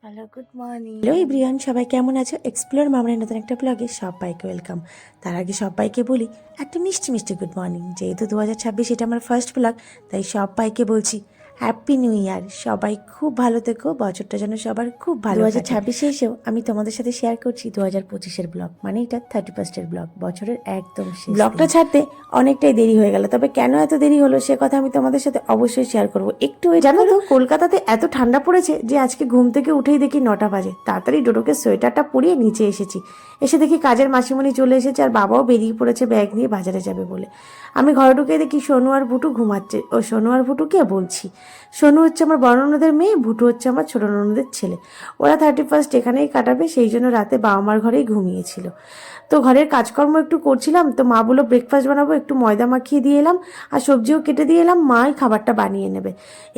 Hello, good morning. Hello everyone, সবাই কেমন আছো? এক্সপ্লোর মামলার নতুন একটা ব্লগে সবাইকে ওয়েলকাম। তার আগে সবাইকে বলি একটা মিষ্টি মিষ্টি গুড মর্নিং। যেহেতু 2026 এটা আমার ফার্স্ট ব্লগ, তাই সবাইকে বলছি হ্যাপি নিউ ইয়ার। সবাই খুব ভালো থেকো, বছরটা যেন সবার খুব ভালো। 2026 এসেও আমি তোমাদের সাথে শেয়ার করছি 2025-এর ব্লগ, মানে এটা 31st ব্লগ, বছরের একদম শেষ। ব্লগটা ছাড়তে অনেকটাই দেরি হয়ে গেল, তবে কেন এত দেরি হলো সে কথা আমি তোমাদের সাথে অবশ্যই শেয়ার করবো। একটু জানো তো, কলকাতাতে এত ঠান্ডা পড়েছে যে আজকে ঘুম থেকে উঠেই দেখি 9টা বাজে। তাড়াতাড়ি ডোডোকে সোয়েটারটা পরিয়ে নিচে এসেছি। এসে দেখি কাজের মাসিমণি চলে এসেছে আর বাবাও বেরিয়ে পড়েছে ব্যাগ নিয়ে বাজারে যাবে বলে। আমি ঘরে ঢুকে দেখি সোনু আর ভুটু ঘুমাচ্ছে। ও সোনু আর ভুটুকে বলছি, সোনু হচ্ছে আমার বড় ননদের মেয়ে, ভুটু হচ্ছে আমার ছোট ননদের ছেলে। ওরা 31st এখানেই কাটাবে, সেই জন্য রাতে বাবা মার ঘরেই ঘুমিয়েছিল। তো ঘরের কাজকর্ম একটু করছিলাম, তো মা বললো ব্রেকফাস্ট বানাবো, একটু ময়দা মাখিয়ে দিয়ে এলাম আর সবজিও কেটে দিয়ে এলাম, মাই খাবারটা বানিয়ে নেবে।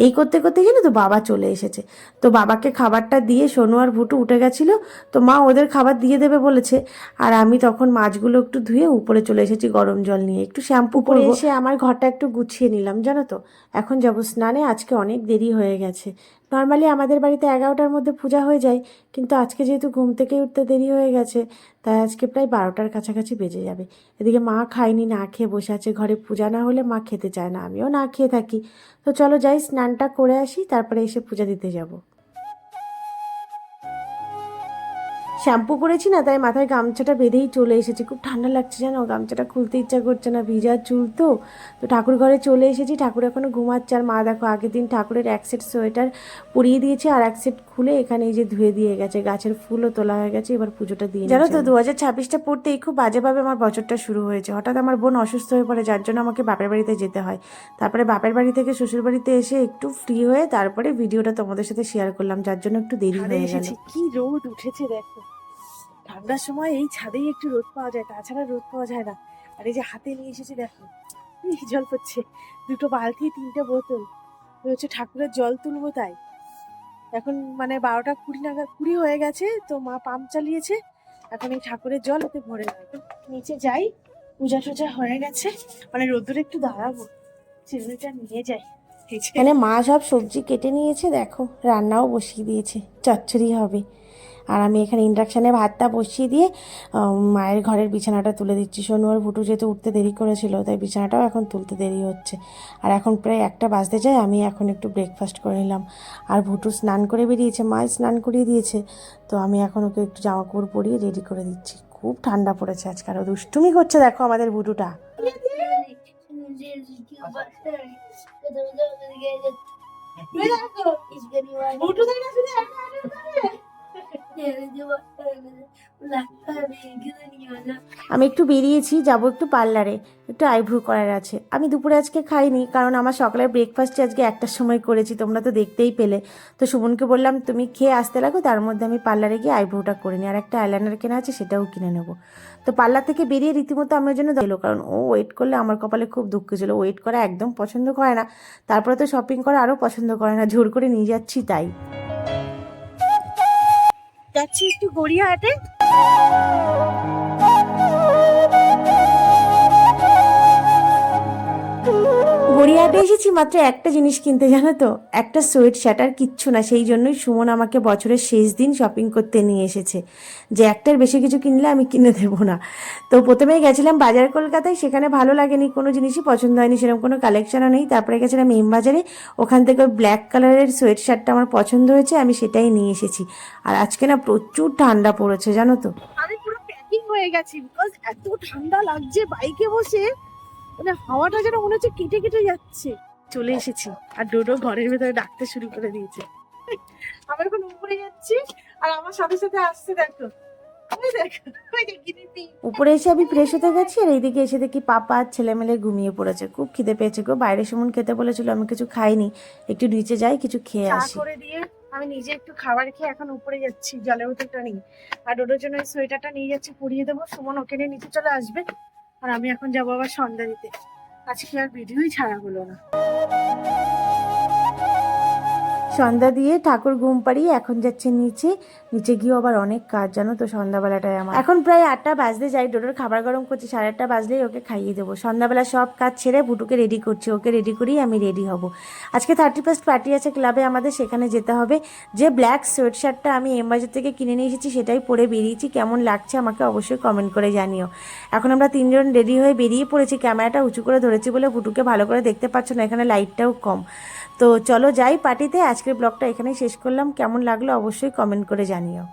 এই করতে করতে গেলে তো বাবা চলে এসেছে। তো বাবাকে খাবারটা দিয়ে সোনু আর ভুটু উঠে গেছিলো, তো মা ওদের খাবার দিয়ে দেবে বলেছে। আর আমি তখন মাছগুলো একটু ধুয়ে উপরে চলে এসেছি গরম জল নিয়ে, একটু শ্যাম্পু করে এসে আমার ঘরটা একটু গুছিয়ে নিলাম। জানো তো, এখন যাবো স্নানে, আজকে অনেক দেরি হয়ে গেছে। নর্মালি আমাদের বাড়িতে 11টার মধ্যে পূজা হয়ে যায়, কিন্তু আজকে যেহেতু ঘুম থেকে উঠতে দেরি হয়ে গেছে, তাই আজকে প্রায় 12টার কাছাকাছি বেজে যাবে। এদিকে মা খায়নি, না খেয়ে বসে আছে। ঘরে পূজা না হলে মা খেতে চায় না, আমিও না খেয়ে থাকি। তো চলো যাই, স্নানটা করে আসি, তারপরে এসে পূজা দিতে যাব। শ্যাম্পু করেছি না, তাই মাথায় গামছাটা বেঁধেই চলে এসেছি। খুব ঠান্ডা লাগছে জানো, গামছাটা খুলতে ইচ্ছা করছে না, ভিজা চুল তো। তো ঠাকুর ঘরে চলে এসেছি, ঠাকুর এখনো ঘুমাচ্ছে। আর মা দেখো আগের দিন ঠাকুরের এক সেট সোয়েটার পরিয়ে দিয়েছে আর এক সেট খুলে এখানে এই যে ধুয়ে দিয়ে গেছে। গাছের ফুলও তোলা হয়ে গেছে, এবার পুজোটা দিয়ে জানো তো 2026টা পড়তেই খুব বাজেভাবে আমার বছরটা শুরু হয়েছে। হঠাৎ আমার বোন অসুস্থ হয়ে পড়ে, যার জন্য আমাকে বাপের বাড়িতে যেতে হয়। তারপরে বাপের বাড়ি থেকে শ্বশুর বাড়িতে এসে একটু ফ্রি হয়ে তারপরে ভিডিওটা তোমাদের সাথে শেয়ার করলাম, যার জন্য একটু দেরি হয়ে গেল। কি রোদ উঠেছে দেখো। ঠান্ডার সময় এই ছাদেই একটু রোদ পাওয়া যায়, তাছাড়া রোদ পাওয়া যায় না। আর এই যে হাতে নিয়ে এসেছি দেখো, জল পড়ছে। দুটো বালতি, 3টে বোতল। হচ্ছে ঠাকুরের জল তুলবো তাই। এখন মানে 12টা 20 নাগাদ 20 হয়ে গেছে, তো মা পাম্প চালিয়েছে। এখন এই ঠাকুরের জল ওতে ভরে রাখবো। নিচে যাই, পূজা টুজা হয়ে গেছে, মানে রোদ্দুরে একটু দাঁড়াবো, চিরুনিটা নিয়ে যাই। মানে মা সব সবজি কেটে নিয়েছে, দেখো রান্নাও বসিয়ে দিয়েছে, চচ্চড়ি হবে। আর আমি এখানে ইন্ডাকশানে ভাতটা বসিয়ে দিয়ে মায়ের ঘরের বিছানাটা তুলে দিচ্ছি। সোনু আর ভুটু যেহেতু উঠতে দেরি করেছিল, তাই বিছানাটাও এখন তুলতে দেরি হচ্ছে। আর এখন প্রায় 1টা বাজতে যায়, আমি এখন একটু ব্রেকফাস্ট করে নিলাম। আর ভুটু স্নান করে বেরিয়েছে, মা স্নান করিয়ে দিয়েছে। তো আমি এখন ওকে একটু জামা কাপড় পরিয়ে রেডি করে দিচ্ছি। খুব ঠান্ডা পড়েছে আজকে, আর দুষ্টুমি করছে দেখো আমাদের ভুটুটা। আমি একটু বেরিয়েছি, যাব একটু পার্লারে, একটু আইব্রো করার আছে। আমি দুপুরে আজকে খাইনি, কারণ আমার সকালের ব্রেকফাস্টে আজকে 1টার সময় করেছি, তোমরা তো দেখতেই পেলে। তো সুমনকে বললাম তুমি খেয়ে আসতে লাগো, তার মধ্যে আমি পার্লারে গিয়ে আইব্রোটা করে নিই। আর একটা আইলাইনার কেনা আছে, সেটাও কিনে নেবো। তো পার্লার থেকে বেরিয়ে রীতিমতো আমার জন্য দিল, কারণ ও ওয়েট করলে আমার কপালে খুব দুঃখ ছিল। ওয়েট করা একদম পছন্দ করে না, তারপরে তো শপিং করা আরও পছন্দ করে না, জোর করে নিয়ে যাচ্ছি তাই। যাচ্ছি একটু গড়িয়াহাটে। গড়িয়াহাটে এসেছি মাত্র একটা জিনিস কিনতে, জানো তো, একটা সোয়েট শার্ট, আর কিচ্ছু না। সেই জন্যই সুমন আমাকে বছরের শেষ দিন শপিং করতে নিয়ে এসেছে, যে একটার বেশি কিছু কিনলে আমি কিনে দেবো না। তো প্রথমেই গেছিলাম বাজার কলকাতায়, সেখানে ভালো লাগেনি, কোনো জিনিসই পছন্দ হয়নি, সেরকম কোনো কালেকশনও নেই। তারপরে গেছিলাম এম বাজারে, ওখান থেকে ব্ল্যাক কালারের সোয়েট শার্টটা আমার পছন্দ হয়েছে, আমি সেটাই নিয়ে এসেছি। আর আজকে না প্রচুর ঠান্ডা পড়েছে জানো তো। আমি পুরো প্যাকিং হয়ে গেছি, বিকজ এত ঠান্ডা লাগছে বাইকে বসে, মানে হাওয়াটা যেন মনে হচ্ছে কেটে কেটে যাচ্ছে। চলে এসেছি, আর ডোডো ঘরের ভেতরে ডাকতে শুরু করে দিয়েছে। আমি এখন উপরে যাচ্ছি, আর আমার সাথে সাথে আসছে দেখো, ওই দেখো, ওই যে গিনিপি। উপরে এসে আমি ফ্রেশ হতে গেছি, আর এইদিকে এসে দেখি পাপা আর ছেলেমেলে ঘুমিয়ে পড়েছে। খুব খিদে পেয়েছে গো, বাইরে সুমন খেতে বলেছিল, আমি কিছু খাইনি, একটু নিচে যাই কিছু খেয়ে চা আসি। করে দিয়ে আমি নিজে একটু খাবার খেয়ে এখন উপরে যাচ্ছি, জলের বোতলটা নিয়ে। আর ডোডোর জন্য এই সোয়েটারটা নিয়ে যাচ্ছি, পরিয়ে দেবো। সুমন ওকে নিয়ে নিচে চলে আসবে, আর আমি এখন যাবো আবার সন্ধ্যা দিতে। আজকে আর ভিডিওই ছাড়া হলো না। সন্ধ্যা দিয়ে ঠাকুর ঘুম পাড়িয়ে এখন যাচ্ছে নিচে। নিচে গিয়েও আবার অনেক কাজ, জানো তো, সন্ধ্যাবেলাটায় আমার। এখন প্রায় 8টা বাজতে যাই, ডোডোর খাবার গরম করছি, 8:30 বাজলেই ওকে খাইয়ে দেবো। সন্ধ্যাবেলা সব কাজ ছেড়ে বুটুকে রেডি করছি, ওকে রেডি করেই আমি রেডি হব। আজকে 31st পার্টি আছে ক্লাবে আমাদের, সেখানে যেতে হবে। যে ব্ল্যাক সোয়েট শার্টটা আমি এমবাজার থেকে কিনে নিয়ে এসেছি সেটাই পরে বেরিয়েছি, কেমন লাগছে আমাকে অবশ্যই কমেন্ট করে জানিও। এখন আমরা 3জন রেডি হয়ে বেরিয়ে পড়েছি। ক্যামেরাটা উঁচু করে ধরেছি বলে বুটুকে ভালো করে দেখতে পাচ্ছ না, এখানে লাইটটাও কম। তো চলো যাই পার্টিতে। আজকের ব্লগটা এখানেই শেষ করলাম, কেমন লাগলো অবশ্যই কমেন্ট করে জানিও।